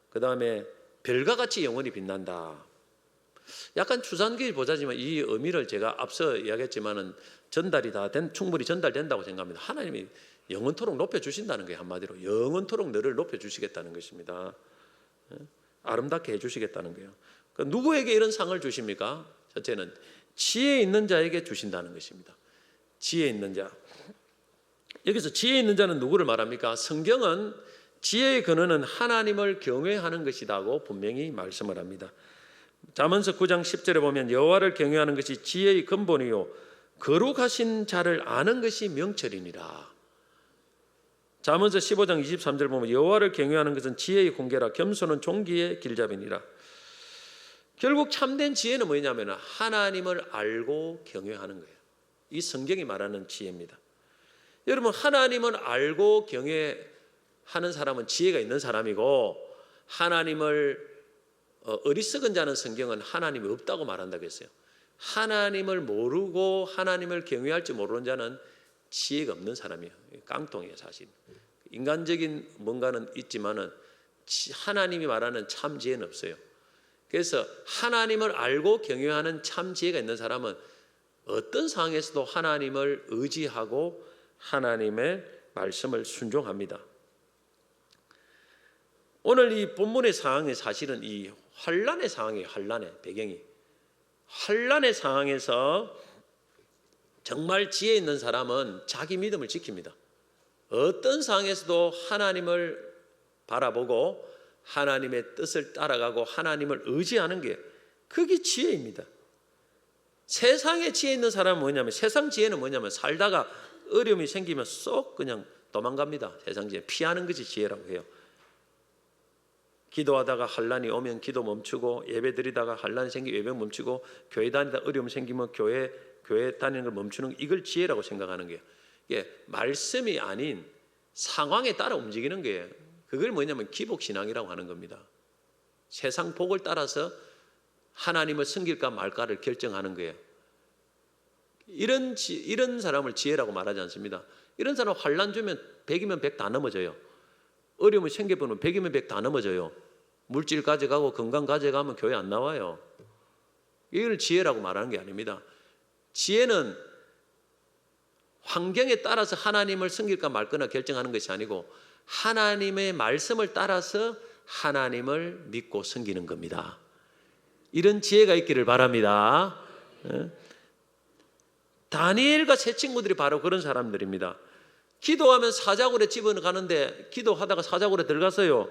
그 다음에 별과 같이 영원히 빛난다. 약간 추상적인 보자지만 이 의미를 제가 앞서 이야기했지만은 전달이 충분히 전달된다고 생각합니다. 하나님이 영원토록 높여주신다는 거예요. 한마디로 영원토록 너를 높여주시겠다는 것입니다. 아름답게 해주시겠다는 거예요. 그러니까 누구에게 이런 상을 주십니까? 첫째는 지혜 있는 자에게 주신다는 것입니다. 지혜 있는 자. 여기서 지혜 있는 자는 누구를 말합니까? 성경은 지혜의 근원은 하나님을 경외하는 것이라고 분명히 말씀을 합니다. 잠언서 9장 10절에 보면 여호와를 경외하는 것이 지혜의 근본이요 거룩하신 자를 아는 것이 명철이니라. 잠언서 15장 23절 보면 여호와를 경외하는 것은 지혜의 공개라 겸손은 종기의 길잡이니라. 결국 참된 지혜는 뭐냐면 하나님을 알고 경외하는 거예요. 이 성경이 말하는 지혜입니다. 여러분 하나님을 알고 경외하는 사람은 지혜가 있는 사람이고 하나님을 어리석은 자는 성경은 하나님이 없다고 말한다고 했어요. 하나님을 모르고 하나님을 경외할 줄 모르는 자는 지혜가 없는 사람이에요. 깡통이에요 사실. 인간적인 뭔가는 있지만은 하나님이 말하는 참 지혜는 없어요. 그래서 하나님을 알고 경외하는 참 지혜가 있는 사람은 어떤 상황에서도 하나님을 의지하고 하나님의 말씀을 순종합니다. 오늘 이 본문의 상황이 사실은 이 환난의 상황이에요. 환난의 배경이. 환난의 상황에서 정말 지혜 있는 사람은 자기 믿음을 지킵니다. 어떤 상황에서도 하나님을 바라보고 하나님의 뜻을 따라가고 하나님을 의지하는 게 그게 지혜입니다. 세상에 지혜 있는 사람은 뭐냐면 세상 지혜는 뭐냐면 살다가 어려움이 생기면 쏙 그냥 도망갑니다. 세상 지혜 피하는 것이 지혜라고 해요. 기도하다가 환난이 오면 기도 멈추고 예배 드리다가 환난이 생기면 예배 멈추고 교회 다니다 어려움 생기면 교회 다니는 걸 멈추는 이걸 지혜라고 생각하는 거예요. 이게 말씀이 아닌 상황에 따라 움직이는 거예요. 그걸 뭐냐면 기복신앙이라고 하는 겁니다. 세상 복을 따라서 하나님을 섬길까 말까를 결정하는 거예요. 이런 사람을 지혜라고 말하지 않습니다. 이런 사람 환난 주면 100이면 100 다 넘어져요. 어려움이 생겨보면 100이면 100 다 넘어져요. 물질 가져가고 건강 가져가면 교회 안 나와요. 이걸 지혜라고 말하는 게 아닙니다. 지혜는 환경에 따라서 하나님을 섬길까 말거나 결정하는 것이 아니고 하나님의 말씀을 따라서 하나님을 믿고 섬기는 겁니다. 이런 지혜가 있기를 바랍니다. 다니엘과 세 친구들이 바로 그런 사람들입니다. 기도하면 사자굴에 집어가는데 기도하다가 사자굴에 들어갔어요.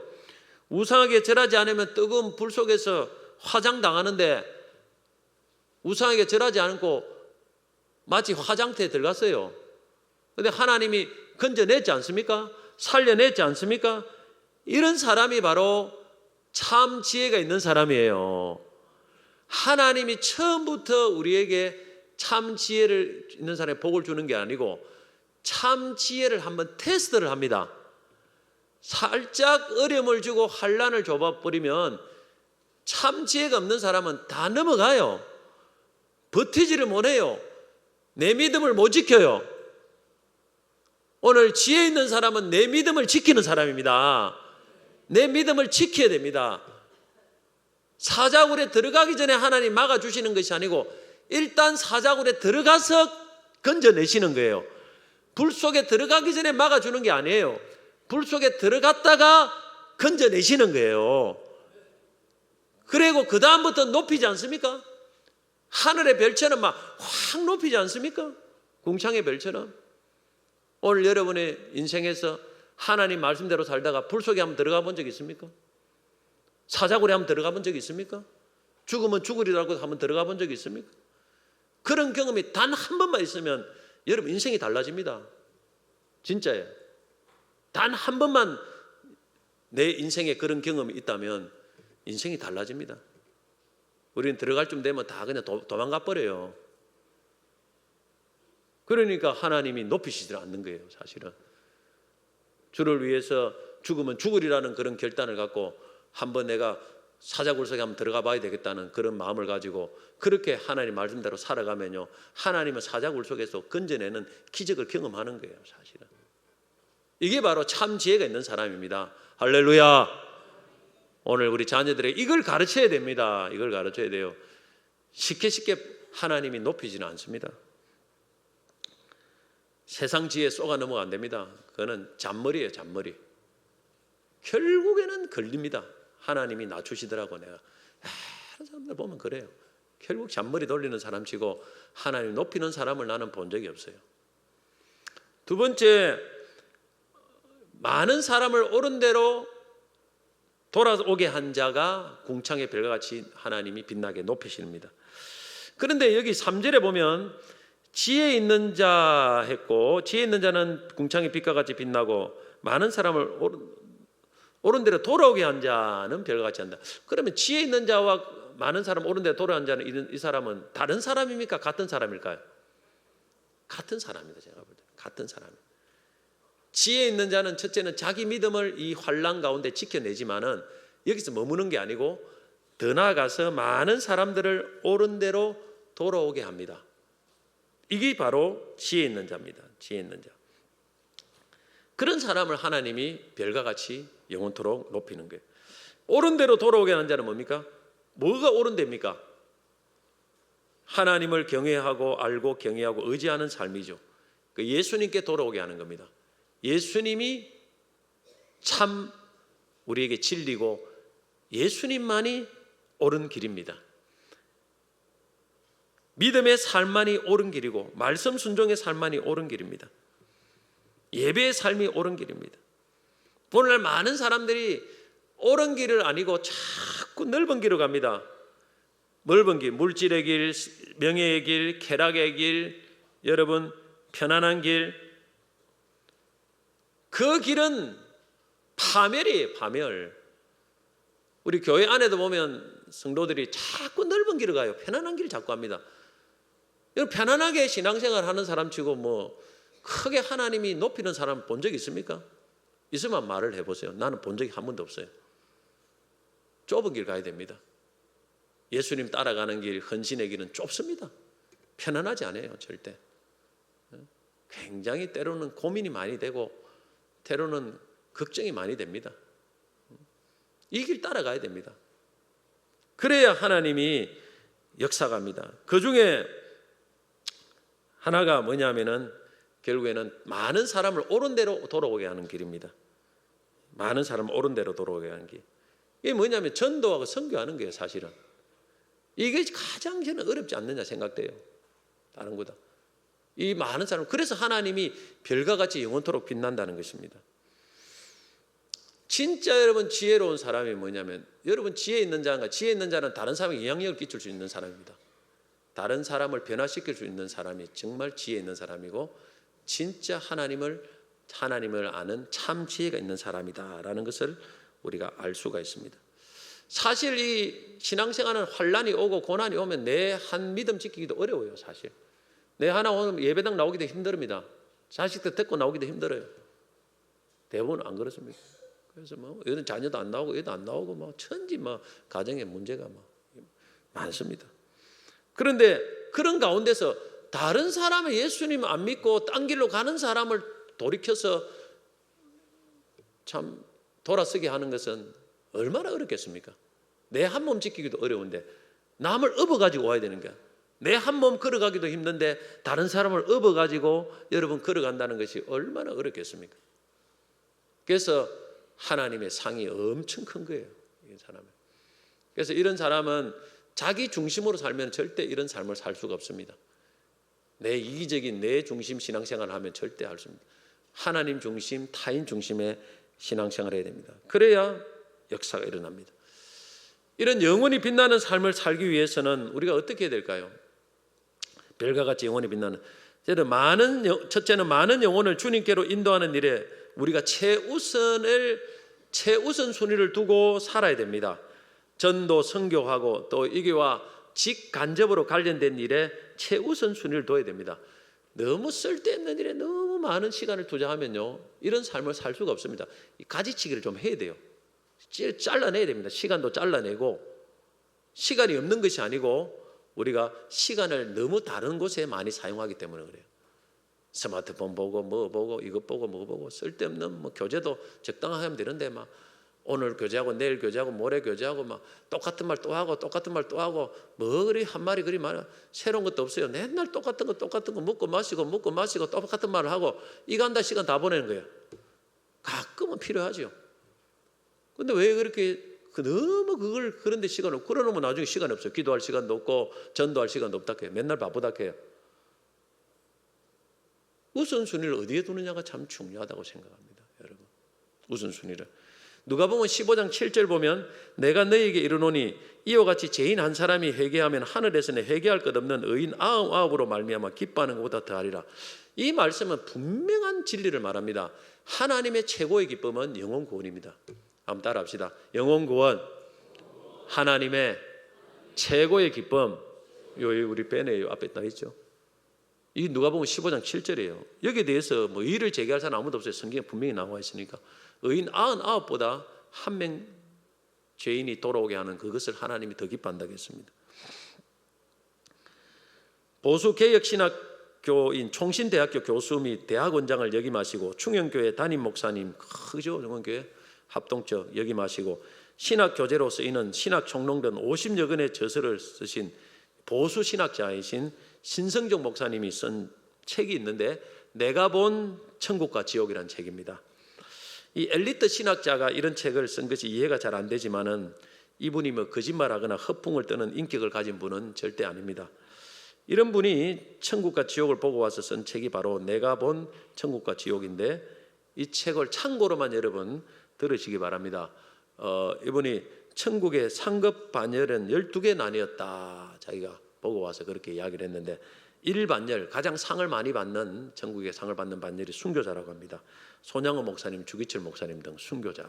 우상에게 절하지 않으면 뜨거운 불 속에서 화장당하는데 우상에게 절하지 않고 마치 화장터에 들어갔어요. 그런데 하나님이 건져냈지 않습니까? 살려냈지 않습니까? 이런 사람이 바로 참 지혜가 있는 사람이에요. 하나님이 처음부터 우리에게 참 지혜를 있는 사람에 복을 주는 게 아니고 참 지혜를 한번 테스트를 합니다. 살짝 어려움을 주고 환난을 줘버리면 참 지혜가 없는 사람은 다 넘어가요. 버티지를 못해요. 내 믿음을 못 지켜요. 오늘 지혜 있는 사람은 내 믿음을 지키는 사람입니다. 내 믿음을 지켜야 됩니다. 사자굴에 들어가기 전에 하나님 막아주시는 것이 아니고 일단 사자굴에 들어가서 건져내시는 거예요. 불 속에 들어가기 전에 막아주는 게 아니에요. 불 속에 들어갔다가 건져내시는 거예요. 그리고 그 다음부터 높이지 않습니까? 하늘의 별처럼 막 확 높이지 않습니까? 궁창의 별처럼. 오늘 여러분의 인생에서 하나님 말씀대로 살다가 불 속에 한번 들어가 본 적 있습니까? 사자굴에 한번 들어가 본 적 있습니까? 죽으면 죽으리라고 한번 들어가 본 적 있습니까? 그런 경험이 단 한 번만 있으면 여러분 인생이 달라집니다. 진짜예요. 단 한 번만 내 인생에 그런 경험이 있다면 인생이 달라집니다. 우리는 들어갈 쯤 되면 다 그냥 도망가 버려요. 그러니까 하나님이 높이시지 않는 거예요, 사실은. 주를 위해서 죽으면 죽으리라는 그런 결단을 갖고 한번 내가 사자굴 속에 한번 들어가 봐야 되겠다는 그런 마음을 가지고 그렇게 하나님 말씀대로 살아가면요, 하나님은 사자굴 속에서 건져내는 기적을 경험하는 거예요, 사실은. 이게 바로 참 지혜가 있는 사람입니다. 할렐루야. 오늘 우리 자녀들에게 이걸 가르쳐야 됩니다. 이걸 가르쳐야 돼요. 쉽게 하나님이 높이지는 않습니다. 세상 지혜에 쏘가 넘어가 안 됩니다. 그거는 잔머리예요, 잔머리. 결국에는 걸립니다. 하나님이 낮추시더라고. 내가 다른 사람들 보면 그래요. 결국 잔머리 돌리는 사람치고 하나님 높이는 사람을 나는 본 적이 없어요. 두 번째, 많은 사람을 옳은 대로 돌아오게 한 자가 궁창의 별과 같이 하나님이 빛나게 높이십니다. 그런데 여기 3절에 보면 지혜 있는 자 했고, 지혜 있는 자는 궁창의 빛과 같이 빛나고 많은 사람을 옳은 대로 돌아오게 한 자는 별과 같이 한다. 그러면 지혜 있는 자와 많은 사람 옳은 대로 돌아온 자는 이 사람은 다른 사람입니까? 같은 사람일까요? 같은 사람입니다. 제가 볼 때 같은 사람입니다. 지혜 있는 자는 첫째는 자기 믿음을 이 환난 가운데 지켜내지만은 여기서 머무는 게 아니고 더 나아가서 많은 사람들을 옳은 대로 돌아오게 합니다. 이게 바로 지혜 있는 자입니다. 지혜 있는 자. 그런 사람을 하나님이 별과 같이 영원토록 높이는 거예요. 옳은 대로 돌아오게 하는 자는 뭡니까? 뭐가 옳은 데입니까? 하나님을 경외하고 알고 경외하고 의지하는 삶이죠. 예수님께 돌아오게 하는 겁니다. 예수님이 참 우리에게 진리고 예수님만이 옳은 길입니다. 믿음의 삶만이 옳은 길이고 말씀 순종의 삶만이 옳은 길입니다. 예배의 삶이 옳은 길입니다. 오늘날 많은 사람들이 옳은 길을 아니고 자꾸 넓은 길로 갑니다. 넓은 길, 물질의 길, 명예의 길, 쾌락의 길, 여러분 편안한 길. 그 길은 파멸이에요, 파멸. 우리 교회 안에도 보면 성도들이 자꾸 넓은 길을 가요. 편안한 길을 자꾸 합니다. 편안하게 신앙생활 하는 사람치고 뭐 크게 하나님이 높이는 사람 본 적 있습니까? 있으면 말을 해보세요. 나는 본 적이 한 번도 없어요. 좁은 길 가야 됩니다. 예수님 따라가는 길, 헌신의 길은 좁습니다. 편안하지 않아요, 절대. 굉장히 때로는 고민이 많이 되고 때로는 걱정이 많이 됩니다. 이 길 따라가야 됩니다. 그래야 하나님이 역사갑니다. 그 중에 하나가 뭐냐면은 결국에는 많은 사람을 옳은 대로 돌아오게 하는 길입니다. 많은 사람을 옳은 대로 돌아오게 하는 길. 이게 뭐냐면 전도하고 선교하는 거예요, 사실은. 이게 가장 저는 어렵지 않느냐 생각돼요. 다른 것보다. 이 많은 사람, 그래서 하나님이 별과 같이 영원토록 빛난다는 것입니다. 진짜 여러분 지혜로운 사람이 뭐냐면, 여러분 지혜 있는 자가, 지혜 있는 자는 다른 사람에게 영향력을 끼칠 수 있는 사람입니다. 다른 사람을 변화시킬 수 있는 사람이 정말 지혜 있는 사람이고 진짜 하나님을 아는 참 지혜가 있는 사람이다라는 것을 우리가 알 수가 있습니다. 사실 이 신앙생활은 환난이 오고 고난이 오면 내 한 믿음 지키기도 어려워요. 사실 내 하나 오면 예배당 나오기도 힘듭니다. 자식들 데리고 나오기도 힘들어요. 대부분 안 그렇습니까? 그래서 뭐 여든 자녀도 안 나오고 얘도 안 나오고 뭐 천지 뭐 가정에 문제가 뭐 많습니다. 그런데 그런 가운데서 다른 사람의 예수님 안 믿고 딴 길로 가는 사람을 돌이켜서 참 돌아서게 하는 것은 얼마나 어렵겠습니까? 내 한 몸 지키기도 어려운데 남을 업어가지고 와야 되는 거야. 내 한 몸 걸어가기도 힘든데 다른 사람을 업어가지고 여러분 걸어간다는 것이 얼마나 어렵겠습니까? 그래서 하나님의 상이 엄청 큰 거예요. 이 사람은. 그래서 이런 사람은 자기 중심으로 살면 절대 이런 삶을 살 수가 없습니다. 내 이기적인 내 중심 신앙생활을 하면 절대 할 수 없습니다. 하나님 중심, 타인 중심의 신앙생활을 해야 됩니다. 그래야 역사가 일어납니다. 이런 영원히 빛나는 삶을 살기 위해서는 우리가 어떻게 해야 될까요? 별과 같이 영원히 빛나는, 첫째는 많은 영혼을 주님께로 인도하는 일에 우리가 최우선 순위를 두고 살아야 됩니다. 전도, 선교하고 또 이게와 직간접으로 관련된 일에 최우선 순위를 둬야 됩니다. 너무 쓸데없는 일에 너무 많은 시간을 투자하면요, 이런 삶을 살 수가 없습니다. 이 가지치기를 좀 해야 돼요. 잘라내야 됩니다. 시간도 잘라내고, 시간이 없는 것이 아니고 우리가 시간을 너무 다른 곳에 많이 사용하기 때문에 그래요. 스마트폰 보고 뭐 보고 이것 보고 뭐 보고 쓸데없는 뭐 교재도 적당하게 하면 되는데 막 오늘 교재하고 내일 교재하고 모레 교재하고 막 똑같은 말 또 하고 똑같은 말 또 하고 뭐 그리 한 마리 그리 말 새로운 것도 없어요. 맨날 똑같은 거 먹고 마시고 똑같은 말을 하고 이거 한다 시간 다 보내는 거예요. 가끔은 필요하죠. 근데 왜 그렇게 너무 그런데 시간 없고 그러면 나중에 시간이 없어요. 기도할 시간도 없고 전도할 시간도 없다 해요. 맨날 바쁘다 해요. 우선순위를 어디에 두느냐가 참 중요하다고 생각합니다. 여러분, 우선순위를. 누가복음 15장 7절 보면 내가 너희에게 이르노니 이와 같이 죄인 한 사람이 회개하면 하늘에서는 회개할 것 없는 의인 99으로 말미암아 기뻐하는 것보다 더하리라. 이 말씀은 분명한 진리를 말합니다. 하나님의 최고의 기쁨은 영혼 구원입니다. 한번 따라합시다. 영혼 구원, 하나님의 최고의 기쁨. 여기 우리 펜에 앞에 나 있죠. 이 누가복음 15장 7절이에요. 여기에 대해서 뭐 의의를 제기할 사람 아무도 없어요. 성경에 분명히 나와 있으니까. 의인 99보다 한 명 죄인이 돌아오게 하는 그것을 하나님이 더 기뻐한다고 했습니다. 보수 개혁신학교인 총신대학교 교수 및 대학원장을 역임하시고 충영교회 담임 목사님, 크죠? 충영교회 합동적 역임하시고 신학교재로 쓰이는 신학총론 등 50여 권의 저서를 쓰신 보수 신학자이신 신성정 목사님이 쓴 책이 있는데 내가 본 천국과 지옥이라는 책입니다. 이 엘리트 신학자가 이런 책을 쓴 것이 이해가 잘 안 되지만은 이분이 뭐 거짓말하거나 허풍을 떠는 인격을 가진 분은 절대 아닙니다. 이런 분이 천국과 지옥을 보고 와서 쓴 책이 바로 내가 본 천국과 지옥인데 이 책을 참고로만 여러분 들으시기 바랍니다. 이분이 천국의 상급 반열은 12개 나뉘었다. 자기가 보고 와서 그렇게 이야기를 했는데 1반열, 가장 상을 많이 받는 천국의 상을 받는 반열이 순교자라고 합니다. 손양호 목사님, 주기철 목사님 등 순교자.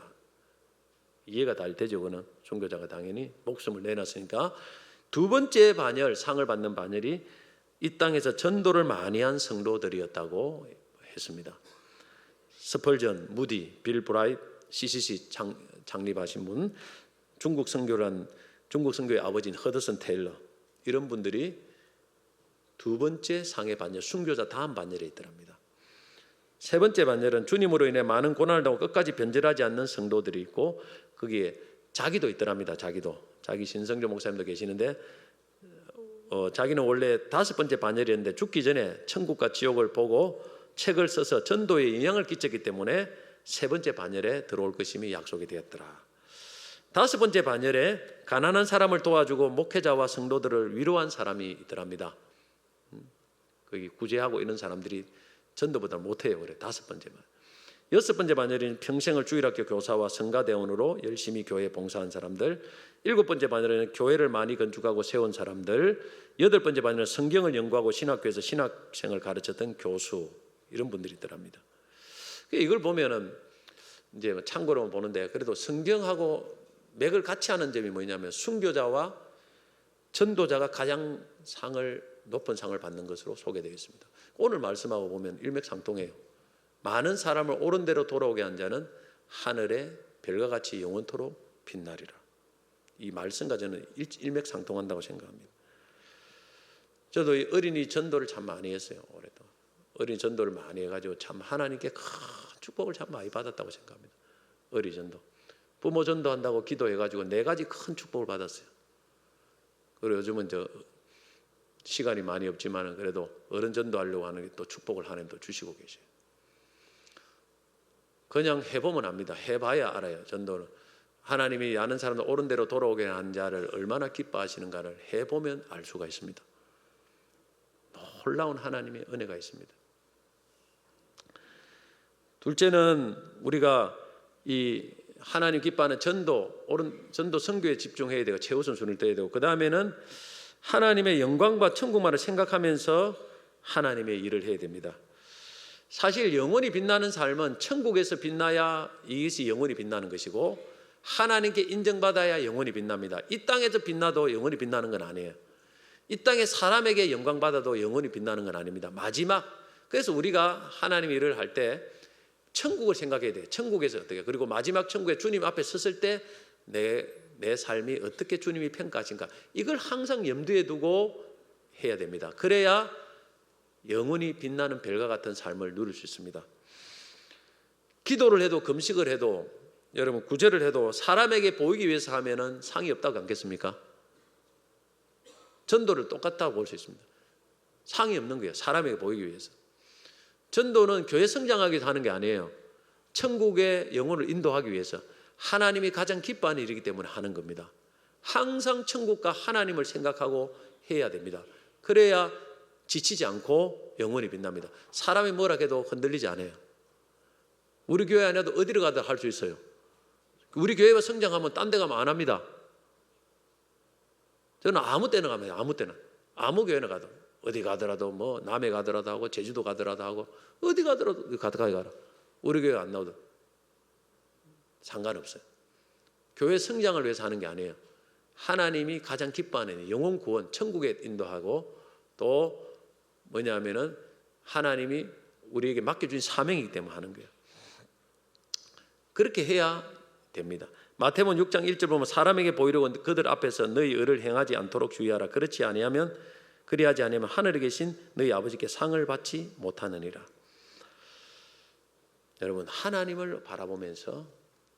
이해가 잘 되죠. 그는 순교자가 당연히 목숨을 내놨으니까. 두 번째 반열, 상을 받는 반열이 이 땅에서 전도를 많이 한 성도들이었다고 했습니다. 스펄전, 무디, 빌 브라이트, CCC 창립하신 분, 중국 선교의 아버지인 허드슨 테일러, 이런 분들이 두 번째 상의 반열, 순교자 다음 반열에 있더랍니다. 세 번째 반열은 주님으로 인해 많은 고난을 당하고 끝까지 변절하지 않는 성도들이 있고 거기에 자기도 있더랍니다. 자기 신성조 목사님도 계시는데 자기는 원래 5번째 반열이었는데 죽기 전에 천국과 지옥을 보고 책을 써서 전도에 영향을 끼쳤기 때문에 세 번째 반열에 들어올 것임이 약속이 되었더라. 5번째 반열에 가난한 사람을 도와주고 목회자와 성도들을 위로한 사람이 있더랍니다. 거기 구제하고 이런 사람들이 전도보다 못해요. 그래. 5번째 반. 6번째 반열은 평생을 주일학교 교사와 성가대원으로 열심히 교회에 봉사한 사람들. 7번째 반열은 교회를 많이 건축하고 세운 사람들. 8번째 반열은 성경을 연구하고 신학교에서 신학생을 가르쳤던 교수, 이런 분들이 있더랍니다. 이걸 보면은 이제 참고로 보는데 그래도 성경하고 맥을 같이 하는 점이 뭐냐면 순교자와 전도자가 가장 높은 상을 받는 것으로 소개되어 있습니다. 오늘 말씀하고 보면 일맥상통해요. 많은 사람을 옳은 대로 돌아오게 한 자는 하늘에 별과 같이 영원토록 빛나리라. 이 말씀과 저는 일맥상통한다고 생각합니다. 저도 이 어린이 전도를 참 많이 했어요. 올해도 어린이 전도를 많이 해가지고 참 하나님께 큰 축복을 참 많이 받았다고 생각합니다. 어린이 전도, 부모 전도한다고 기도해가지고 4가지 큰 축복을 받았어요. 그리고 요즘은 시간이 많이 없지만 그래도 어른 전도하려고 하는 게 또 축복을 하나님도 주시고 계세요. 그냥 해보면 압니다. 해봐야 알아요. 전도는 하나님이 아는 사람들 옳은 대로 돌아오게 한 자를 얼마나 기뻐하시는가를 해보면 알 수가 있습니다. 놀라운 하나님의 은혜가 있습니다. 둘째는 우리가 이 하나님 기뻐하는 전도, 옳은 전도 선교에 집중해야 되고 최우선순위를 둬야 되고, 그 다음에는 하나님의 영광과 천국만을 생각하면서 하나님의 일을 해야 됩니다. 사실 영원히 빛나는 삶은 천국에서 빛나야 이것이 영원히 빛나는 것이고, 하나님께 인정받아야 영원히 빛납니다. 이 땅에서 빛나도 영원히 빛나는 건 아니에요. 이 땅에 사람에게 영광받아도 영원히 빛나는 건 아닙니다. 마지막, 그래서 우리가 하나님의 일을 할 때 천국을 생각해야 돼요. 천국에서 어떻게, 그리고 마지막 천국에 주님 앞에 섰을 때 내 삶이 어떻게 주님이 평가하신가, 이걸 항상 염두에 두고 해야 됩니다. 그래야 영원히 빛나는 별과 같은 삶을 누릴 수 있습니다. 기도를 해도 금식을 해도 여러분 구제를 해도 사람에게 보이기 위해서 하면은 상이 없다고 않겠습니까? 전도를 똑같다고 볼 수 있습니다. 상이 없는 거예요. 사람에게 보이기 위해서. 전도는 교회 성장하기 위해서 하는 게 아니에요. 천국의 영혼을 인도하기 위해서 하나님이 가장 기뻐하는 일이기 때문에 하는 겁니다. 항상 천국과 하나님을 생각하고 해야 됩니다. 그래야 지치지 않고 영원히 빛납니다. 사람이 뭐라 해도 흔들리지 않아요. 우리 교회 안에도 어디를 가든 할 수 있어요. 우리 교회가 성장하면 딴 데 가면 안 합니다. 저는 아무 때나 갑니다. 아무 때나. 아무 교회나 가도. 어디 가더라도 뭐 남해 가더라도 하고 제주도 가더라도 하고 어디 가더라도 가까이 가라. 우리 교회 안 나오도 상관없어요. 교회 성장을 위해서 하는 게 아니에요. 하나님이 가장 기뻐하는 영혼 구원, 천국에 인도하고 또 뭐냐면은 하나님이 우리에게 맡겨준 사명이기 때문에 하는 거예요. 그렇게 해야 됩니다. 마태복음 6장 1절 보면 사람에게 보이려고 그들 앞에서 너희 의를 행하지 않도록 주의하라. 그리하지 아니하면 하늘에 계신 너희 아버지께 상을 받지 못하느니라. 여러분, 하나님을 바라보면서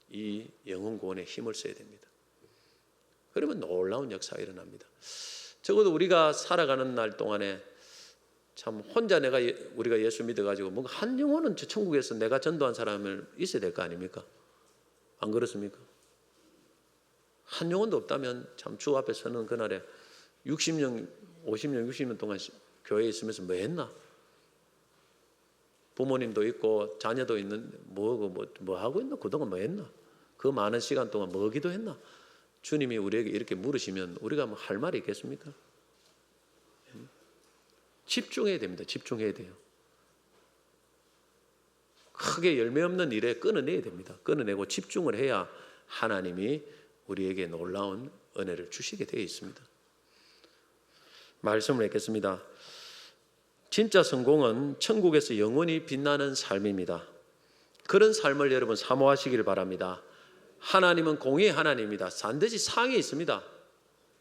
이 영혼 구원에 힘을 써야 됩니다. 그러면 놀라운 역사가 일어납니다. 적어도 우리가 살아가는 날 동안에 참 혼자 우리가 예수 믿어가지고 뭔가 한 영혼은 저 천국에서 내가 전도한 사람을 있어야 될 거 아닙니까? 안 그렇습니까? 한 영혼도 없다면 참 주 앞에 서는 그날에 60년, 50년, 60년 동안 교회에 있으면서 뭐 했나? 부모님도 있고 자녀도 있는데 뭐 하고 있나? 그동안 뭐 했나? 그 많은 시간 동안 뭐 기도했나? 주님이 우리에게 이렇게 물으시면 우리가 뭐 할 말이 있겠습니까? 집중해야 됩니다. 집중해야 돼요. 크게 열매 없는 일에 끊어내야 됩니다. 끊어내고 집중을 해야 하나님이 우리에게 놀라운 은혜를 주시게 되어 있습니다. 말씀을 읽겠습니다. 진짜 성공은 천국에서 영원히 빛나는 삶입니다. 그런 삶을 여러분 사모하시기를 바랍니다. 하나님은 공의의 하나님입니다. 반드시 상이 있습니다.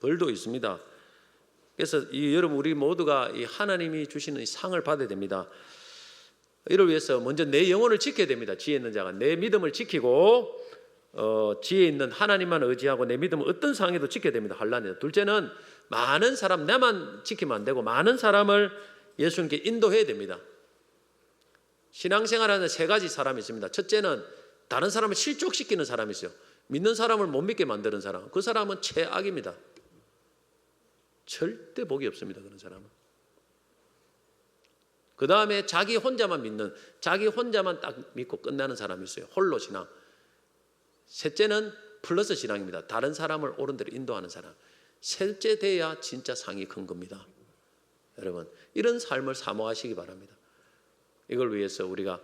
벌도 있습니다. 그래서 여러분 우리 모두가 이 하나님이 주시는 이 상을 받아야 됩니다. 이를 위해서 먼저 내 영혼을 지켜야 됩니다. 지혜 있는 자가 내 믿음을 지키고 지혜 있는 하나님만 의지하고 내 믿음을 어떤 상황에도 지켜야 됩니다. 환난에도. 둘째는 많은 사람, 나만 지키면 안 되고 많은 사람을 예수님께 인도해야 됩니다. 신앙생활하는 세 가지 사람이 있습니다. 첫째는 다른 사람을 실족시키는 사람이 있어요. 믿는 사람을 못 믿게 만드는 사람. 그 사람은 최악입니다. 절대 복이 없습니다. 그런 사람은. 그 다음에 자기 혼자만 믿는, 자기 혼자만 딱 믿고 끝나는 사람이 있어요. 홀로 신앙. 셋째는 플러스 신앙입니다. 다른 사람을 옳은 대로 인도하는 사람. 셋째 돼야 진짜 상이 큰 겁니다. 여러분, 이런 삶을 사모하시기 바랍니다. 이걸 위해서 우리가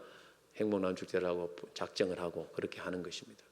행복나눔 축제를 하고 작정을 하고 그렇게 하는 것입니다.